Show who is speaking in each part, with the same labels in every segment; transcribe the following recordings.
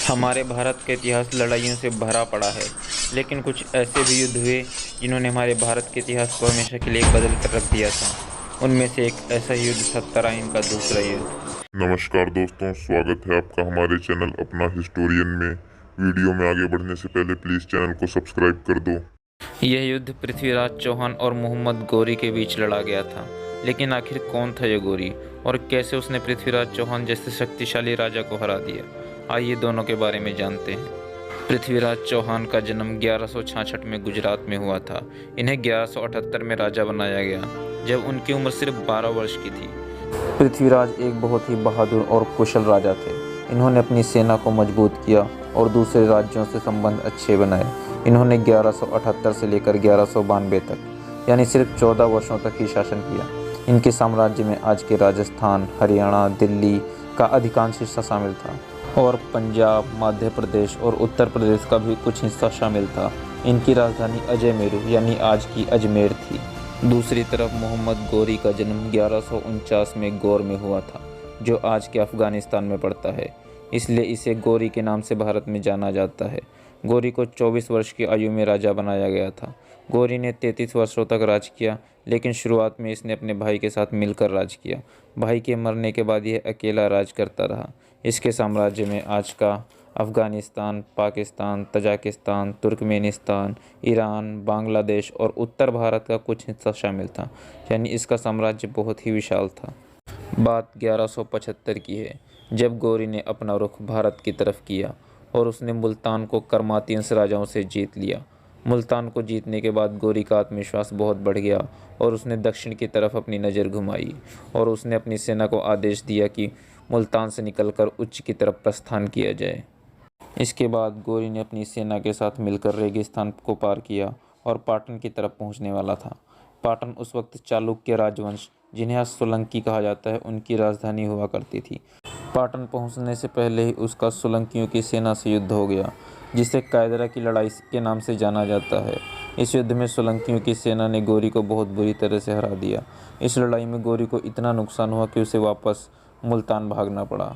Speaker 1: हमारे भारत का इतिहास लड़ाइयों से भरा पड़ा है, लेकिन कुछ ऐसे भी युद्ध हुए जिन्होंने हमारे भारत के इतिहास को हमेशा के लिए बदल कर रख दिया था। उनमें से एक ऐसा युद्ध था तराइन का दूसरा युद्ध।
Speaker 2: नमस्कार दोस्तों, स्वागत है आपका हमारे चैनल अपना हिस्टोरियन में। वीडियो में आगे बढ़ने से पहले प्लीज़ चैनल को सब्सक्राइब कर दो।
Speaker 1: यह युद्ध पृथ्वीराज चौहान और मोहम्मद गौरी के बीच लड़ा गया था। लेकिन आखिर कौन था यह गौरी और कैसे उसने पृथ्वीराज चौहान जैसे शक्तिशाली राजा को हरा दिया? आइए दोनों के बारे में जानते हैं। पृथ्वीराज चौहान का जन्म 1166 में गुजरात में हुआ था। इन्हें 1178 में राजा बनाया गया, जब उनकी उम्र सिर्फ 12 वर्ष की थी। पृथ्वीराज एक बहुत ही बहादुर और कुशल राजा थे। इन्होंने अपनी सेना को मजबूत किया और दूसरे राज्यों से संबंध अच्छे बनाए। इन्होंने 1178 से लेकर 1192 तक यानी सिर्फ 14 वर्षों तक ही शासन किया। इनके साम्राज्य में आज के राजस्थान, हरियाणा, दिल्ली का अधिकांश हिस्सा शामिल था और पंजाब, मध्य प्रदेश और उत्तर प्रदेश का भी कुछ हिस्सा शामिल था। इनकी राजधानी अजयमेरू यानी आज की अजमेर थी। दूसरी तरफ मोहम्मद गौरी का जन्म 1149 में गौर में हुआ था, जो आज के अफगानिस्तान में पड़ता है। इसलिए इसे गौरी के नाम से भारत में जाना जाता है। गौरी को 24 वर्ष की आयु में राजा बनाया गया था। गौरी ने 33 वर्षों तक राज किया, लेकिन शुरुआत में इसने अपने भाई के साथ मिलकर राज किया। भाई के मरने के बाद यह अकेला राज करता रहा। इसके साम्राज्य में आज का Afghanistan, Pakistan, Tajikistan, Turkmenistan, Iran, Bangladesh और उत्तर भारत का कुछ हिस्सा शामिल था। यानी इसका साम्राज्य बहुत ही विशाल था। बात 1175 की है, जब गौरी ने अपना रुख भारत की तरफ किया और उसने मुल्तान को कर्मातियंस राजाओं से जीत लिया। मुल्तान को जीतने के बाद गौरी का आत्मविश्वास बहुत बढ़ गया और उसने दक्षिण की तरफ अपनी नज़र घुमाई और उसने अपनी सेना को आदेश दिया कि मुल्तान से निकलकर उच्च की तरफ प्रस्थान किया जाए। इसके बाद गौरी ने अपनी सेना के साथ मिलकर रेगिस्तान को पार किया और पाटन की तरफ पहुंचने वाला था। पाटन उस वक्त चालुक्य राजवंश, जिन्हें आज सोलंकी कहा जाता है, उनकी राजधानी हुआ करती थी। पाटन पहुंचने से पहले ही उसका सोलंकियों की सेना से युद्ध हो गया, जिसे कायदरा की लड़ाई के नाम से जाना जाता है। इस युद्ध में सोलंकियों की सेना ने गौरी को बहुत बुरी तरह से हरा दिया। इस लड़ाई में गौरी को इतना नुकसान हुआ कि उसे वापस मुल्तान भागना पड़ा।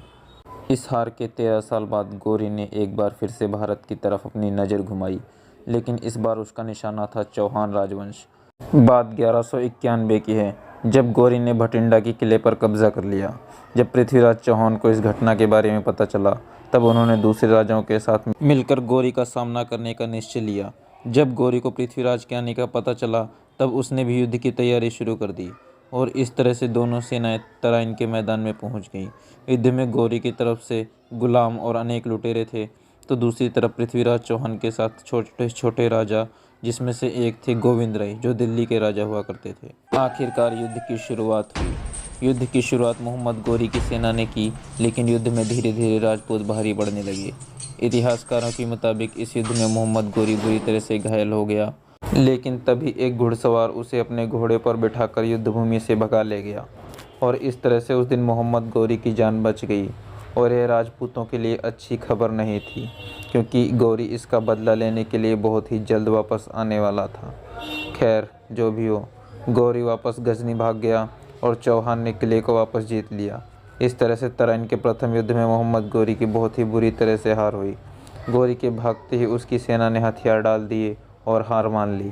Speaker 1: इस हार के 13 साल बाद गौरी ने एक बार फिर से भारत की तरफ अपनी नज़र घुमाई, लेकिन इस बार उसका निशाना था चौहान राजवंश। बात 1191 की है, जब गौरी ने भटिंडा के किले पर कब्जा कर लिया। जब पृथ्वीराज चौहान को इस घटना के बारे में पता चला, तब उन्होंने दूसरे राजाओं के साथ मिलकर गौरी का सामना करने का निश्चय लिया। जब गौरी को पृथ्वीराज के आने का पता चला, तब उसने भी युद्ध की तैयारी शुरू कर दी और इस तरह से दोनों सेनाएं तराइन के मैदान में पहुंच गईं। युद्ध में गौरी की तरफ से गुलाम और अनेक लुटेरे थे, तो दूसरी तरफ पृथ्वीराज चौहान के साथ छोटे छोटे राजा, जिसमें से एक थे गोविंद राय, जो दिल्ली के राजा हुआ करते थे। आखिरकार युद्ध की शुरुआत हुई। युद्ध की शुरुआत मोहम्मद गौरी की सेना ने की, लेकिन युद्ध में धीरे धीरे राजपूत भारी पड़ने लगे। इतिहासकारों के मुताबिक इस युद्ध में मोहम्मद गौरी बुरी तरह से घायल हो गया, लेकिन तभी एक घुड़सवार उसे अपने घोड़े पर बिठाकर युद्धभूमि से भगा ले गया और इस तरह से उस दिन मोहम्मद गौरी की जान बच गई। और यह राजपूतों के लिए अच्छी खबर नहीं थी, क्योंकि गौरी इसका बदला लेने के लिए बहुत ही जल्द वापस आने वाला था। खैर, जो भी हो, गौरी वापस गजनी भाग गया और चौहान ने किले को वापस जीत लिया। इस तरह से तराइन के प्रथम युद्ध में मोहम्मद गौरी की बहुत ही बुरी तरह से हार हुई। गौरी के भागते ही उसकी सेना ने हथियार डाल दिए और हार मान ली।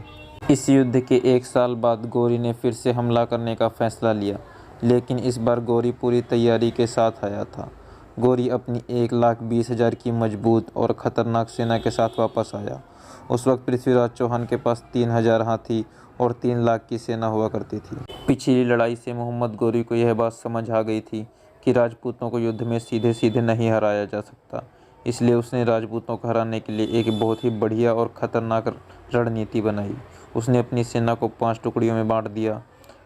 Speaker 1: इस युद्ध के 1 साल बाद गौरी ने फिर से हमला करने का फैसला लिया, लेकिन इस बार गौरी पूरी तैयारी के साथ आया था। गौरी अपनी 1,20,000 की मजबूत और ख़तरनाक सेना के साथ वापस आया। उस वक्त पृथ्वीराज चौहान के पास 3,000 हाथी और 3 लाख की सेना हुआ करती थी। पिछली लड़ाई से मोहम्मद गौरी को यह बात समझ आ गई थी कि राजपूतों को युद्ध में सीधे सीधे नहीं हराया जा सकता। इसलिए उसने राजपूतों को हराने के लिए एक बहुत ही बढ़िया और ख़तरनाक रणनीति बनाई। उसने अपनी सेना को 5 टुकड़ियों में बांट दिया।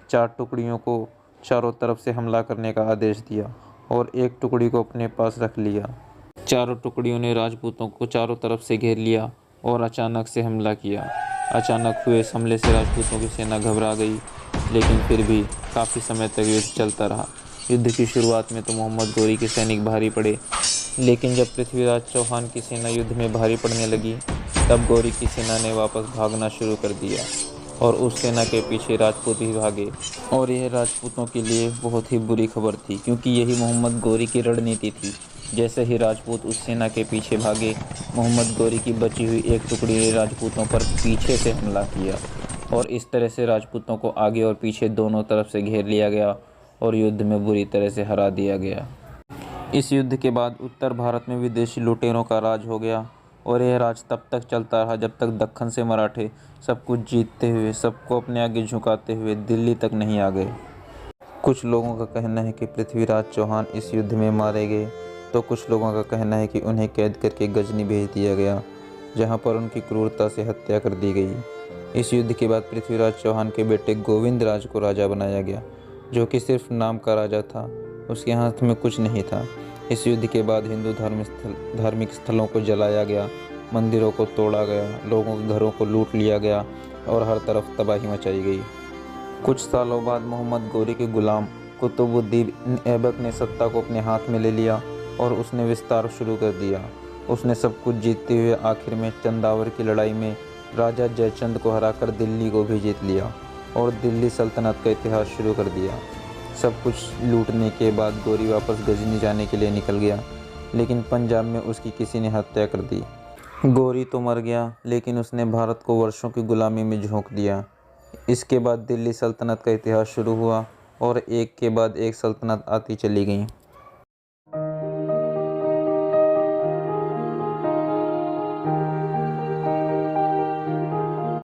Speaker 1: 4 टुकड़ियों को चारों तरफ से हमला करने का आदेश दिया और 1 टुकड़ी को अपने पास रख लिया। चारों टुकड़ियों ने राजपूतों को चारों तरफ से घेर लिया और अचानक से हमला किया। अचानक हुए इस हमले से राजपूतों की सेना घबरा गई, लेकिन फिर भी काफ़ी समय तक युद्ध चलता रहा। युद्ध की शुरुआत में तो मोहम्मद गौरी के सैनिक भारी पड़े, लेकिन जब पृथ्वीराज चौहान की सेना युद्ध में भारी पड़ने लगी, तब गौरी की सेना ने वापस भागना शुरू कर दिया और उस सेना के पीछे राजपूत भी भागे। और यह राजपूतों के लिए बहुत ही बुरी खबर थी, क्योंकि यही मोहम्मद गौरी की रणनीति थी जैसे ही राजपूत उस सेना के पीछे भागे, मोहम्मद गौरी की बची हुई एक टुकड़ी ने राजपूतों पर पीछे से हमला किया और इस तरह से राजपूतों को आगे और पीछे दोनों तरफ से घेर लिया गया और युद्ध में बुरी तरह से हरा दिया गया। इस युद्ध के बाद उत्तर भारत में विदेशी लुटेरों का राज हो गया और यह राज तब तक चलता रहा जब तक दक्कन से मराठे सब कुछ जीतते हुए, सबको अपने आगे झुकाते हुए दिल्ली तक नहीं आ गए। कुछ लोगों का कहना है कि पृथ्वीराज चौहान इस युद्ध में मारे गए, तो कुछ लोगों का कहना है कि उन्हें कैद करके गजनी भेज दिया गया, जहां पर उनकी क्रूरता से हत्या कर दी गई। इस युद्ध के बाद पृथ्वीराज चौहान के बेटे गोविंद राज को राजा बनाया गया, जो कि सिर्फ नाम का राजा था, उसके हाथ में कुछ नहीं था। इस युद्ध के बाद हिंदू धार्मिक स्थलों को जलाया गया, मंदिरों को तोड़ा गया, लोगों के घरों को लूट लिया गया और हर तरफ तबाही मचाई गई। कुछ सालों बाद मोहम्मद गौरी के गुलाम कुतुबुद्दीन ऐबक ने सत्ता को अपने हाथ में ले लिया और उसने विस्तार शुरू कर दिया। उसने सब कुछ जीतते हुए आखिर में चंदावर की लड़ाई में राजा जयचंद को हराकर दिल्ली को भी जीत लिया और दिल्ली सल्तनत का इतिहास शुरू कर दिया। सब कुछ लूटने के बाद गौरी वापस गजनी जाने के लिए निकल गया, लेकिन पंजाब में उसकी किसी ने हत्या कर दी। गौरी तो मर गया, लेकिन उसने भारत को वर्षों की गुलामी में झोंक दिया। इसके बाद दिल्ली सल्तनत का इतिहास शुरू हुआ और एक के बाद एक सल्तनत आती चली गई।